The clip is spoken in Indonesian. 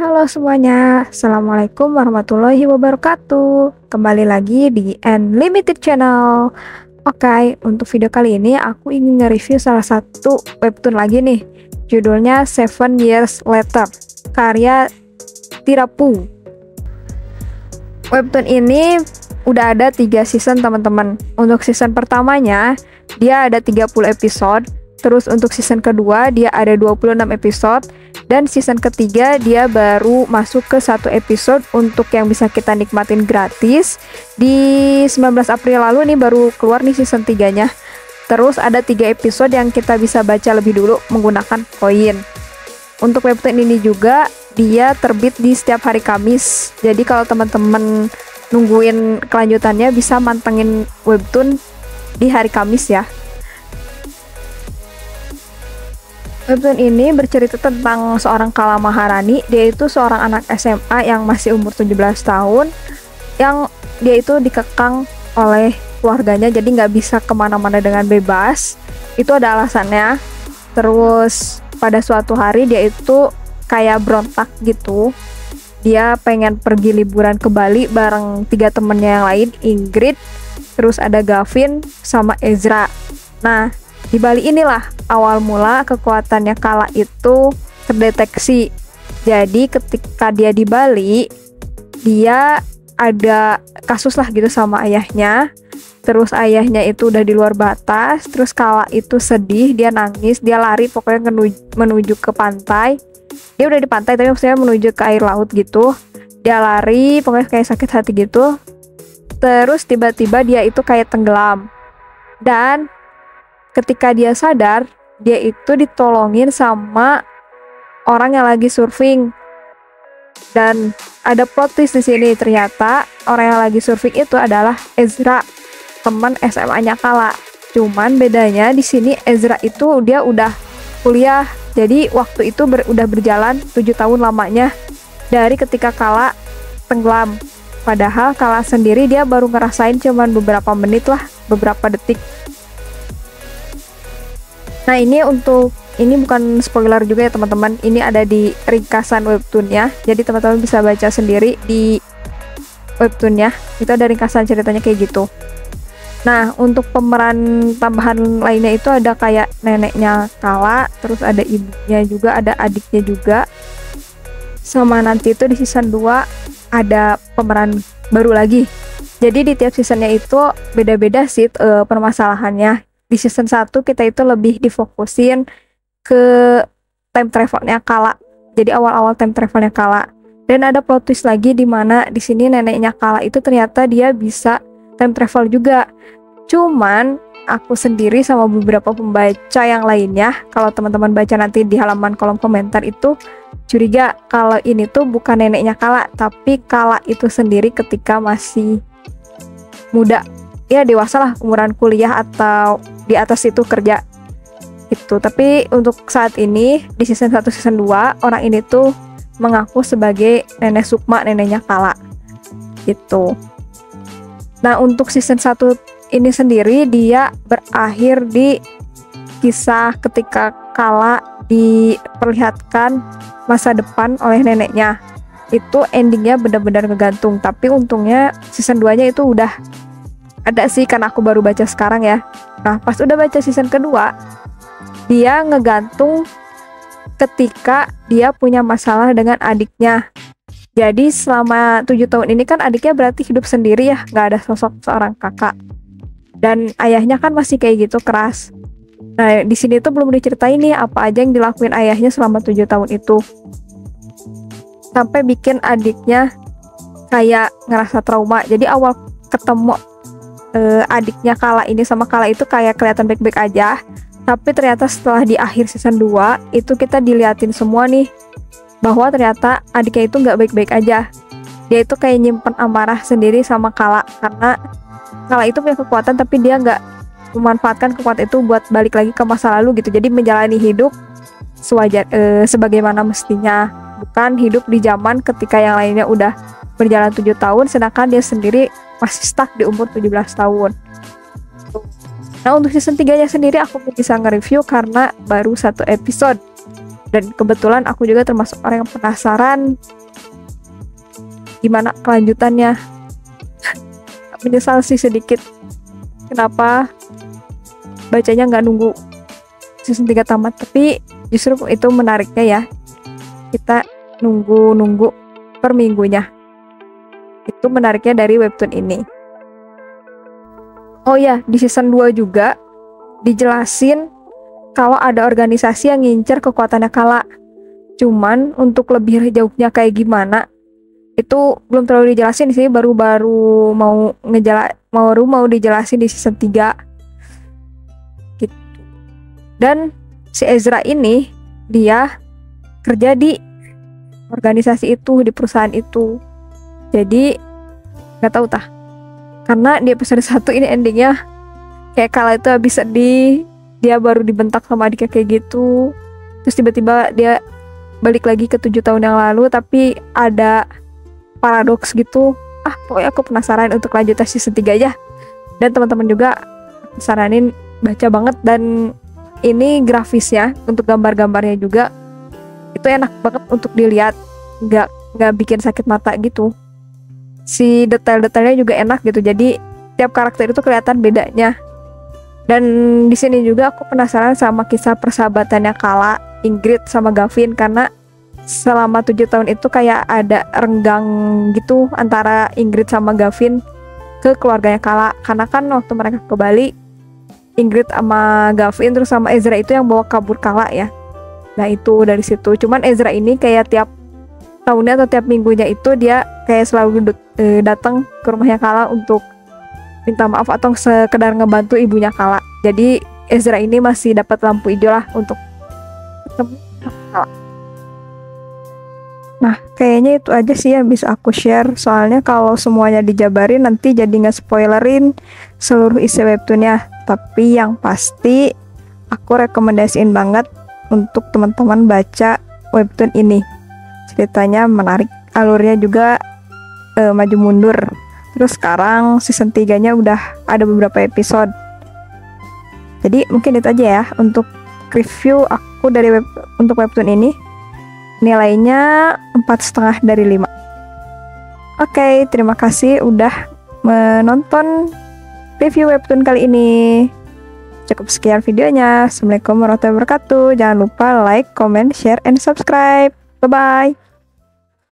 Halo semuanya, Assalamualaikum warahmatullahi wabarakatuh. Kembali lagi di Unlimited Channel. Oke, untuk video kali ini aku ingin nge-review salah satu webtoon lagi nih. Judulnya 7 Years Later, karya Tirapu. Webtoon ini udah ada 3 season teman-teman. Untuk season pertamanya, dia ada 30 episode. Terus untuk season kedua dia ada 26 episode, dan season ketiga dia baru masuk ke 1 episode untuk yang bisa kita nikmatin gratis. Di 19 April lalu nih baru keluar nih season 3-nya. Terus ada 3 episode yang kita bisa baca lebih dulu menggunakan koin. Untuk webtoon ini juga dia terbit di setiap hari Kamis. Jadi kalau teman-teman nungguin kelanjutannya bisa mantengin webtoon di hari Kamis ya. Webtoon ini bercerita tentang seorang Kala Maharani. Dia itu seorang anak SMA yang masih umur 17 tahun, yang dia itu dikekang oleh keluarganya, jadi nggak bisa kemana-mana dengan bebas. Itu ada alasannya. Terus pada suatu hari dia itu kayak berontak gitu. Dia pengen pergi liburan ke Bali bareng 3 temennya yang lain, Ingrid, terus ada Gavin sama Ezra. Nah, di Bali inilah awal mula kekuatannya Kala itu terdeteksi. Jadi ketika dia di Bali, dia ada kasus lah gitu sama ayahnya. Terus ayahnya itu udah di luar batas. Terus Kala itu sedih, dia nangis, dia lari pokoknya menuju ke pantai. Dia udah di pantai tapi maksudnya menuju ke air laut gitu. Dia lari pokoknya kayak sakit hati gitu. Terus tiba-tiba dia itu kayak tenggelam. Dan ketika dia sadar, dia itu ditolongin sama orang yang lagi surfing. Dan ada plot twist di sini, ternyata orang yang lagi surfing itu adalah Ezra, teman SMA-nya Kala. Cuman bedanya di sini Ezra itu dia udah kuliah. Jadi waktu itu udah berjalan 7 tahun lamanya dari ketika Kala tenggelam. Padahal Kala sendiri dia baru ngerasain cuman beberapa menit lah, beberapa detik. Nah, ini bukan spoiler juga ya teman-teman. Ini ada di ringkasan webtoonnya. Jadi teman-teman bisa baca sendiri di webtoonnya. Itu ada ringkasan ceritanya kayak gitu. Nah, untuk pemeran tambahan lainnya itu ada kayak neneknya Kala, terus ada ibunya juga, ada adiknya juga. Sama nanti itu di season 2 ada pemeran baru lagi. Jadi di tiap seasonnya itu beda-beda sih permasalahannya. Di season 1 kita itu lebih difokusin ke time travelnya Kala. Jadi awal-awal time travelnya Kala. Dan ada plot twist lagi di mana di sini neneknya Kala itu ternyata dia bisa time travel juga. Cuman aku sendiri sama beberapa pembaca yang lainnya, kalau teman-teman baca nanti di halaman kolom komentar itu curiga kalau ini tuh bukan neneknya Kala, tapi Kala itu sendiri ketika masih muda. Ya dewasa lah, umuran kuliah atau di atas itu kerja itu. Tapi untuk saat ini di season 1 season 2 orang ini tuh mengaku sebagai nenek Sukma, neneknya Kala gitu. Nah, untuk season 1 ini sendiri dia berakhir di kisah ketika Kala diperlihatkan masa depan oleh neneknya. Itu endingnya benar-benar ngegantung, tapi untungnya season 2 nya itu udah ada sih, karena aku baru baca sekarang ya. Nah, pas udah baca season kedua, dia ngegantung ketika dia punya masalah dengan adiknya. Jadi selama 7 tahun ini kan adiknya berarti hidup sendiri ya, nggak ada sosok seorang kakak. Dan ayahnya kan masih kayak gitu keras. Nah, di sini tuh belum diceritain nih apa aja yang dilakuin ayahnya selama 7 tahun itu. Sampai bikin adiknya kayak ngerasa trauma. Jadi awal ketemu adiknya Kala ini sama Kala itu kayak kelihatan baik-baik aja, tapi ternyata setelah di akhir season 2 itu kita diliatin semua nih bahwa ternyata adiknya itu nggak baik-baik aja. Dia itu kayak nyimpen amarah sendiri sama Kala, karena Kala itu punya kekuatan tapi dia nggak memanfaatkan kekuatan itu buat balik lagi ke masa lalu gitu. Jadi menjalani hidup sebagaimana mestinya, bukan hidup di zaman ketika yang lainnya udah berjalan 7 tahun sedangkan dia sendiri masih stuck di umur 17 tahun. Nah, untuk season 3 nya sendiri aku bisa nge-review karena baru 1 episode. Dan kebetulan aku juga termasuk orang yang penasaran gimana kelanjutannya. Menyesal sih sedikit kenapa bacanya nggak nunggu season 3 tamat, tapi justru itu menariknya ya, kita nunggu per minggunya. Itu menariknya dari webtoon ini. Oh ya, di season 2 juga dijelasin kalau ada organisasi yang ngincer kekuatannya Kala. Cuman untuk lebih jauhnya kayak gimana itu belum terlalu dijelasin sih, baru mau dijelasin di season 3 gitu. Dan si Ezra ini dia kerja di organisasi itu, di perusahaan itu. Jadi nggak tahu tah, karena di episode 1 ini endingnya kayak Kala itu habis sedih, dia baru dibentak sama adiknya kayak gitu, terus tiba-tiba dia balik lagi ke 7 tahun yang lalu, tapi ada paradoks gitu. Pokoknya aku penasaran untuk lanjutan season 3 aja. Dan teman-teman juga saranin baca banget, dan ini grafisnya untuk gambar-gambarnya juga itu enak banget untuk dilihat, nggak bikin sakit mata gitu. Si detail-detailnya juga enak gitu, jadi tiap karakter itu kelihatan bedanya. Dan di sini juga aku penasaran sama kisah persahabatannya Kala, Ingrid sama Gavin, karena selama 7 tahun itu kayak ada renggang gitu antara Ingrid sama Gavin ke keluarganya Kala. Karena kan waktu mereka ke Bali, Ingrid sama Gavin terus sama Ezra itu yang bawa kabur Kala ya. Nah itu dari situ. Cuman Ezra ini kayak tiap tahunnya atau tiap minggunya itu dia kayak selalu datang ke rumahnya Kala untuk minta maaf atau sekedar ngebantu ibunya Kala. Jadi Ezra ini masih dapat lampu hijau lah untuk ketemu Kala. Nah, kayaknya itu aja sih yang bisa aku share. Soalnya kalau semuanya dijabarin nanti jadi nge-spoilerin seluruh isi webtoonnya. Tapi yang pasti aku rekomendasiin banget untuk teman-teman baca webtoon ini. Ceritanya menarik, alurnya juga maju mundur. Terus sekarang season 3-nya udah ada beberapa episode. Jadi mungkin itu aja ya untuk review aku dari untuk webtoon ini. Nilainya 4,5 dari 5. Oke, terima kasih udah menonton review webtoon kali ini. Cukup sekian videonya. Assalamualaikum warahmatullahi wabarakatuh. Jangan lupa like, comment, share, and subscribe. Bye-bye.